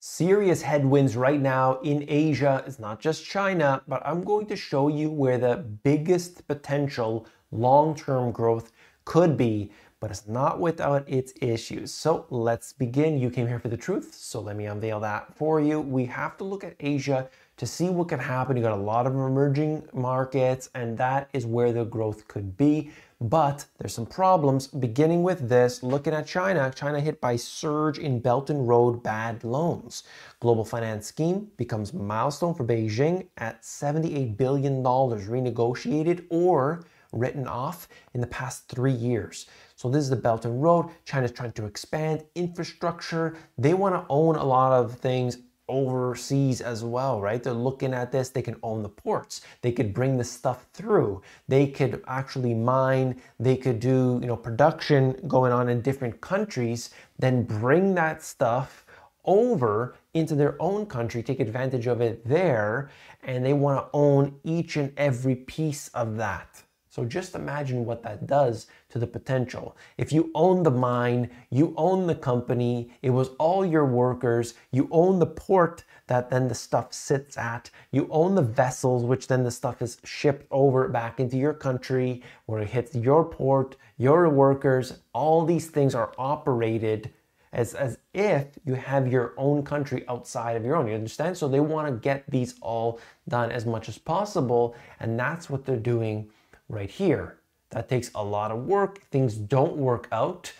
Serious headwinds right now in Asia. It's not just China, but I'm going to show you where the biggest potential long-term growth could be, but it's not without its issues. So let's begin. You came here for the truth, so let me unveil that for you. We have to look at Asia to see what could happen. You got a lot of emerging markets, and that is where the growth could be. But there's some problems, beginning with this. Looking at China, China hit by surge in Belt and Road bad loans. Global finance scheme becomes milestone for Beijing at $78 billion renegotiated or written off in the past 3 years. So this is the Belt and Road. China's trying to expand infrastructure. They want to own a lot of things overseas as well, right? They're looking at this. They can own the ports. They could bring the stuff through. They could actually mine. They could do, production going on in different countries, then bring that stuff over into their own country, take advantage of it there, and they want to own each and every piece of that. So just imagine what that does to the potential. If you own the mine, you own the company, it was all your workers, you own the port that then the stuff sits at, you own the vessels, which then the stuff is shipped over back into your country, where it hits your port, your workers, all these things are operated as if you have your own country outside of your own, you understand? So they want to get these all done as much as possible, and that's what they're doing right here. That takes a lot of work. Things don't work out.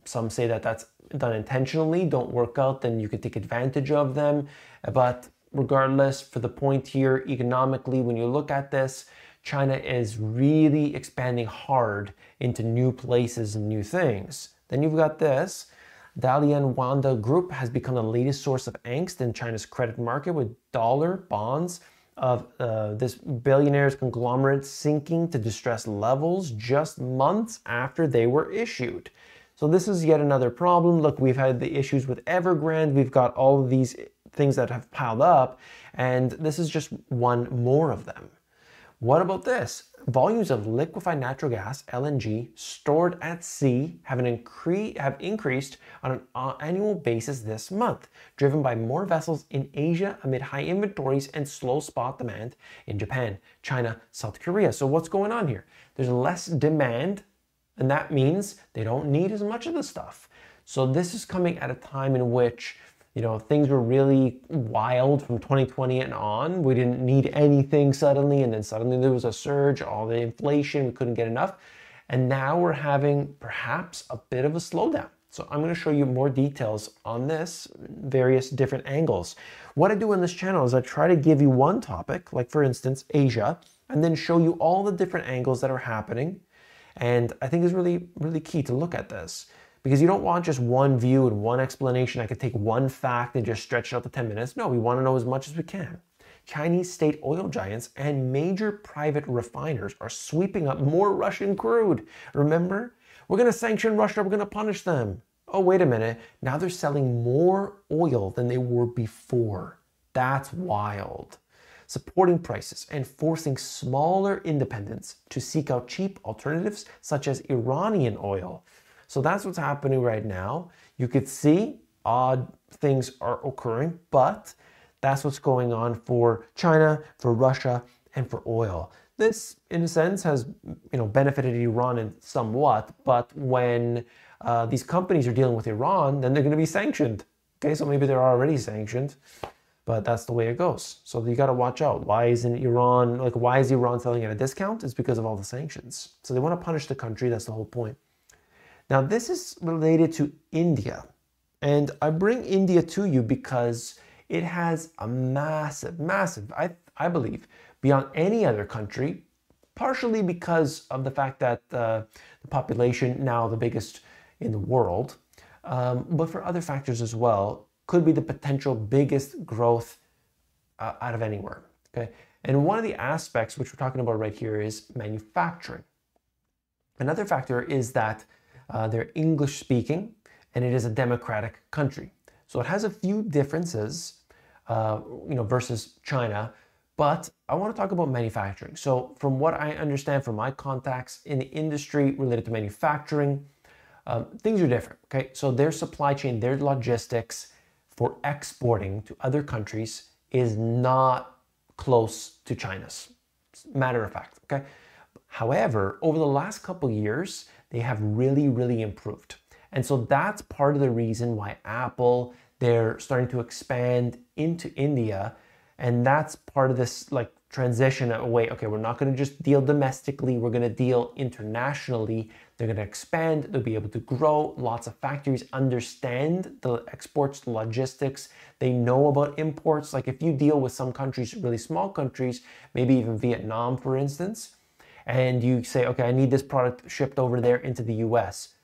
Some say that that's done intentionally, don't work out, then you can take advantage of them. But regardless, for the point here, economically, when you look at this, China is really expanding hard into new places and new things. Then you've got this. Dalian Wanda Group has become the latest source of angst in China's credit market, with dollar bonds of this billionaire's conglomerate sinking to distress levels just months after they were issued. So this is yet another problem. Look, we've had the issues with Evergrande. We've got all of these things that have piled up, and this is just one more of them. What about this? Volumes of liquefied natural gas, LNG, stored at sea have increased on an annual basis this month, driven by more vessels in Asia amid high inventories and slow spot demand in Japan, China, South Korea. So what's going on here? There's less demand, and that means they don't need as much of the stuff. So this is coming at a time in which things were really wild from 2020 and on. We didn't need anything suddenly, and then suddenly there was a surge, all the inflation, we couldn't get enough. And now we're having perhaps a bit of a slowdown. So I'm going to show you more details on this, various different angles. What I do in this channel is I try to give you one topic, like for instance, Asia, and then show you all the different angles that are happening. And I think it's really, really key to look at this, because you don't want just one view and one explanation. I could take one fact and just stretch it out to 10 minutes. No, we want to know as much as we can. Chinese state oil giants and major private refiners are sweeping up more Russian crude. Remember? We're going to sanction Russia. We're going to punish them. Oh, wait a minute. Now they're selling more oil than they were before. That's wild. Supporting prices and forcing smaller independents to seek out cheap alternatives such as Iranian oil. So that's what's happening right now. You could see odd things are occurring, but that's what's going on for China, for Russia, and for oil. This, in a sense, has benefited Iran in somewhat, but when these companies are dealing with Iran, then they're going to be sanctioned. Okay, so maybe they're already sanctioned, but that's the way it goes. So you got to watch out. Why is Iran selling at a discount? It's because of all the sanctions. So they want to punish the country. That's the whole point. Now, this is related to India, and I bring India to you because it has a massive, I believe, beyond any other country, partially because of the fact that the population, now the biggest in the world, but for other factors as well, could be the potential biggest growth out of anywhere, okay? And one of the aspects, which we're talking about right here, is manufacturing. Another factor is that they're English speaking, and it is a democratic country. So it has a few differences, versus China, but I want to talk about manufacturing. So from what I understand from my contacts in the industry related to manufacturing, things are different, okay? So their supply chain, their logistics for exporting to other countries is not close to China's. Matter of fact, okay? However, over the last couple of years, they have really improved. And so that's part of the reason why Apple, they're starting to expand into India. And that's part of this like transition away. Okay, we're not going to just deal domestically. We're going to deal internationally. They're going to expand. They'll be able to grow. Lots of factories understand the exports, the logistics. They know about imports. Like if you deal with some countries, really small countries, maybe even Vietnam, for instance, and you say, okay, I need this product shipped over there into the US.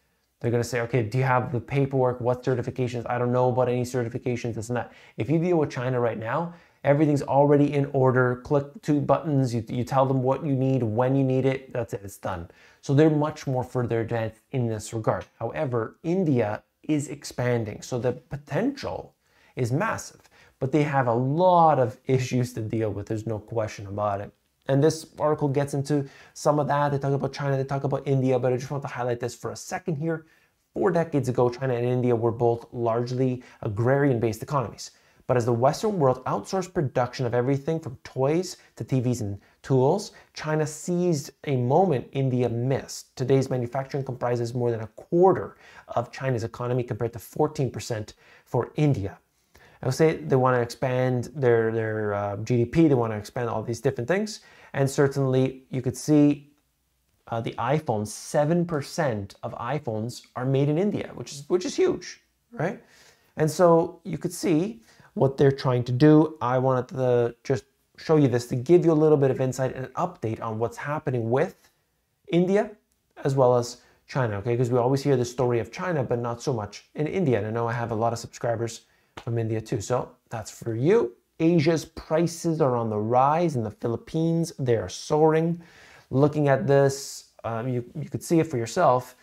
They're going to say, okay, do you have the paperwork? What certifications? I don't know about any certifications, this and that. If you deal with China right now, everything's already in order. Click 2 buttons. You tell them what you need, when you need it. That's it. It's done. So they're much more further advanced in this regard. However, India is expanding. So the potential is massive. But they have a lot of issues to deal with. There's no question about it. And this article gets into some of that. They talk about China, they talk about India, but I just want to highlight this for a second here. 4 decades ago, China and India were both largely agrarian-based economies. But as the Western world outsourced production of everything from toys to TVs and tools, China seized a moment India missed. Today's manufacturing comprises more than a quarter of China's economy compared to 14% for India. I would say they want to expand their GDP, they want to expand all these different things. And certainly you could see the iPhones, 7% of iPhones are made in India, which is huge, right? And so you could see what they're trying to do. I wanted to just show you this to give you a little bit of insight and an update on what's happening with India as well as China, okay? Because we always hear the story of China, but not so much in India. And I know I have a lot of subscribers from India too. So that's for you. Asia's prices are on the rise. In the Philippines, they are soaring. Looking at this, you could see it for yourself.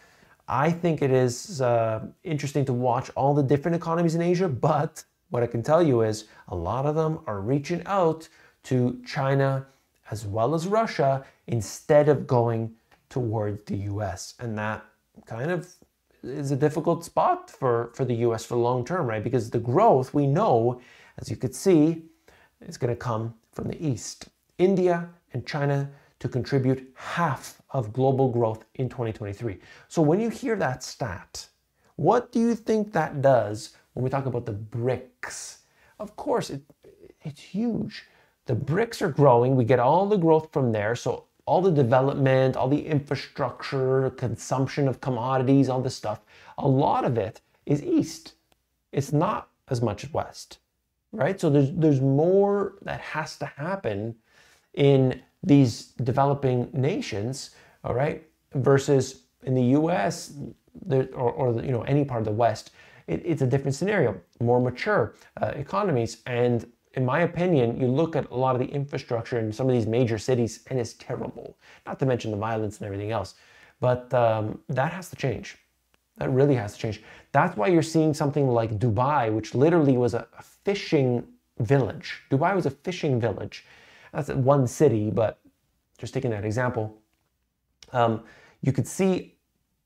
I think it is interesting to watch all the different economies in Asia, but what I can tell you is a lot of them are reaching out to China as well as Russia instead of going towards the US. And that kind of is a difficult spot for the US for long term, right? Because the growth we know, as you could see, is going to come from the East. India and China to contribute half of global growth in 2023. So when you hear that stat, what do you think that does when we talk about the BRICS? Of course, it's huge. The BRICS are growing. We get all the growth from there. So all the development, all the infrastructure, consumption of commodities, all this stuff, a lot of it is East. It's not as much as West, right? So there's more that has to happen in these developing nations, all right, versus in the US or you know, any part of the West. It's a different scenario, more mature economies. And in my opinion, you look at a lot of the infrastructure in some of these major cities and it's terrible, not to mention the violence and everything else. But that has to change. That really has to change. That's why you're seeing something like Dubai, which literally was a fishing village. Dubai was a fishing village. That's one city, but just taking that example, you could see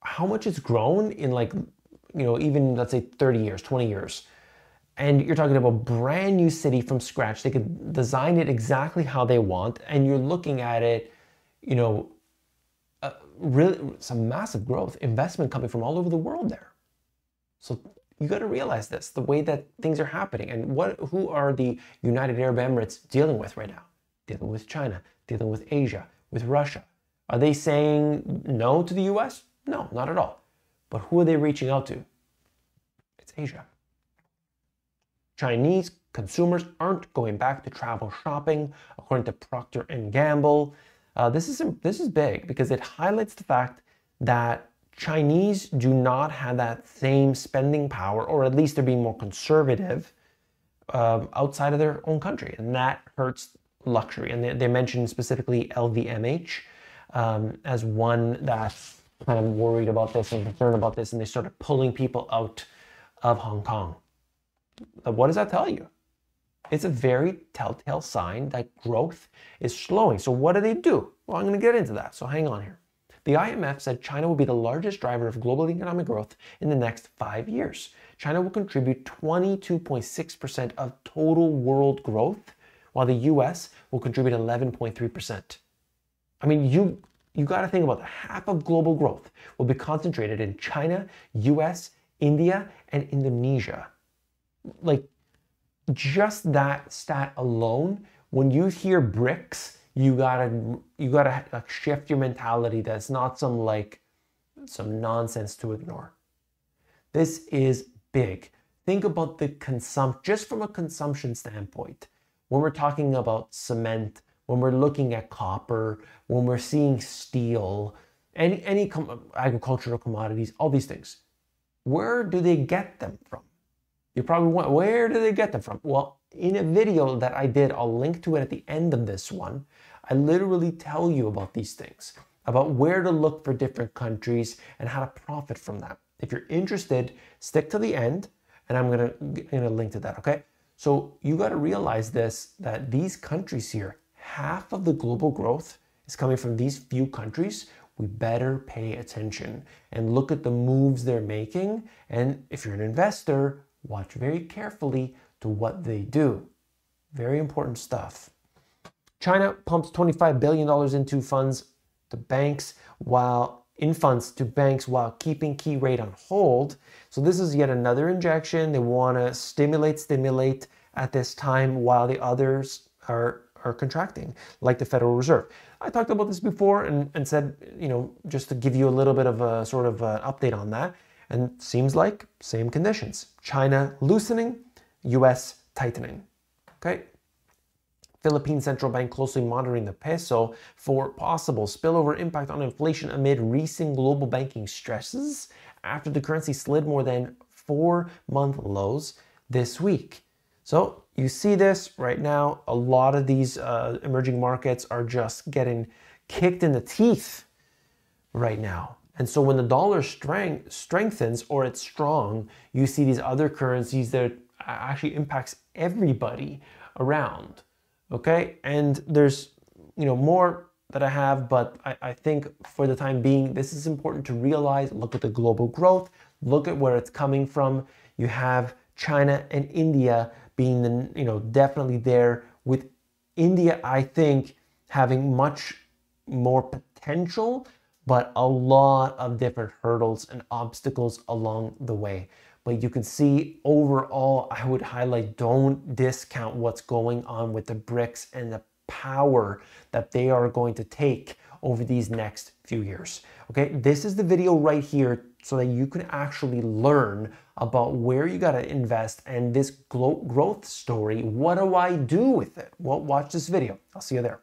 how much it's grown in, like, you know, even let's say 30 years, 20 years. And you're talking about a brand new city from scratch. They could design it exactly how they want. And you're looking at it, you know, really some massive growth, investment coming from all over the world there. So you got to realize this, the way that things are happening. And who are the United Arab Emirates dealing with right now? Dealing with China, dealing with Asia, with Russia. Are they saying no to the US? No, not at all. But who are they reaching out to? It's Asia. Chinese consumers aren't going back to travel shopping, according to Procter & Gamble. This is big because it highlights the fact that Chinese do not have that same spending power, or at least they're being more conservative outside of their own country, and that hurts luxury. And they mentioned specifically LVMH as one that's kind of worried about this and concerned about this, and they started pulling people out of Hong Kong. What does that tell you? It's a very telltale sign that growth is slowing. So what do? Well, I'm going to get into that. So hang on here. The IMF said China will be the largest driver of global economic growth in the next 5 years. China will contribute 22.6% of total world growth, while the US will contribute 11.3%. I mean, you got to think about that. Half of global growth will be concentrated in China, US, India, and Indonesia. Like, just that stat alone, when you hear BRICS, you gotta like shift your mentality. That's not some nonsense to ignore. This is big. Think about the just from a consumption standpoint. When we're talking about cement, when we're looking at copper, when we're seeing steel, any agricultural commodities, all these things, where do they get them from? You probably want, where do they get them from? Well, in a video that I did, I'll link to it at the end of this one, I literally tell you about these things, about where to look for different countries and how to profit from that. If you're interested, stick to the end, and I'm gonna link to that, okay? So you gotta realize this, that these countries here, half of the global growth is coming from these few countries. We better pay attention and look at the moves they're making. And if you're an investor, watch very carefully to what they do. Very important stuff. China pumps $25 billion into funds to banks while keeping key rate on hold. So this is yet another injection. They want to stimulate at this time while the others are contracting, like the Federal Reserve. I talked about this before and said, just to give you a little bit of a sort of an update on that. And seems like same conditions. China loosening, US tightening. Okay. Philippine Central Bank closely monitoring the peso for possible spillover impact on inflation amid recent global banking stresses after the currency slid more than 4-month lows this week. So you see this right now. A lot of these emerging markets are just getting kicked in the teeth right now. And so when the dollar strengthens or it's strong, you see these other currencies that actually impacts everybody around. Okay, and there's more that I have, but I think for the time being, this is important to realize. Look at the global growth, look at where it's coming from. You have China and India being definitely there, with India, I think, having much more potential, but a lot of different hurdles and obstacles along the way. But you can see overall, I would highlight, don't discount what's going on with the BRICS and the power that they are going to take over these next few years. Okay, this is the video right here so that you can actually learn about where you got to invest and this growth story. What do I do with it? Well, watch this video. I'll see you there.